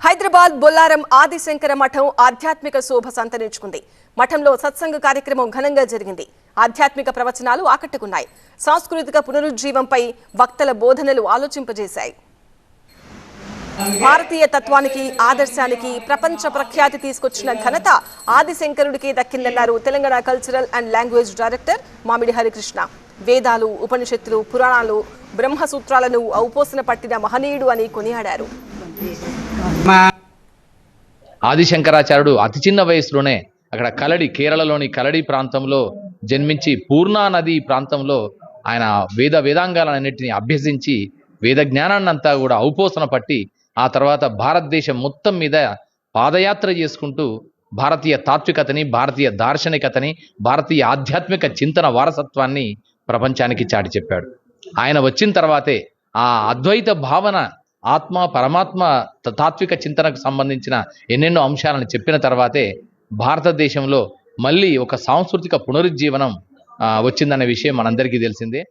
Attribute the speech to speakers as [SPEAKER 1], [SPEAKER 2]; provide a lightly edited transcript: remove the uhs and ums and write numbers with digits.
[SPEAKER 1] హైదరాబాద్ బొల్లారం ఆదిశంకర మఠం ఆధ్యాత్మిక శోభ సంతరించుకుంది. మఠంలో సత్సంగ కార్యక్రమం ఘనంగా జరిగింది. ఆధ్యాత్మిక ప్రవచనాలు ఆకట్టుకున్నాయి. సాంస్కృతిక పునరుజ్జీవంపై వక్తల బోధనలు ఆలోచింపజేశాయి. భారతీయ తత్వానికి ఆదర్శానికి ప్రపంచ ప్రఖ్యాతి తీసుకొచ్చిన ఘనత ఆదిశంకరుడికి దక్కిందన్నారు Telangana cultural and language director Mamidi Harikrishna. వేదాలు, ఉపనిషత్తులు, పురాణాలు, బ్రహ్మసూత్రాలను ఔపోసన పట్టిన మహనీయుడు అని కొనియాడారు.
[SPEAKER 2] ఆదిశంకరాచార్యుడు అతి చిన్న వయసులోనే అక్కడ కేరళలోని కలడి ప్రాంతంలో జన్మించి పూర్ణా నది ప్రాంతంలో ఆయన వేదాంగాలన్నింటినీ అభ్యసించి వేద జ్ఞానాన్నంతా కూడా ఔపోసన పట్టి ఆ తర్వాత భారతదేశం మొత్తం మీద పాదయాత్ర చేసుకుంటూ భారతీయ తాత్వికతని, భారతీయ దార్శనికతని, భారతీయ ఆధ్యాత్మిక చింతన వారసత్వాన్ని ప్రపంచానికి చాటి చెప్పాడు. ఆయన వచ్చిన తర్వాతే ఆ అద్వైత భావన, ఆత్మ పరమాత్మ తాత్విక చింతనకు సంబంధించిన ఎన్నెన్నో అంశాలను చెప్పిన తర్వాతే భారతదేశంలో మళ్ళీ ఒక సాంస్కృతిక పునరుజ్జీవనం వచ్చిందనే విషయం మనందరికీ తెలిసిందే.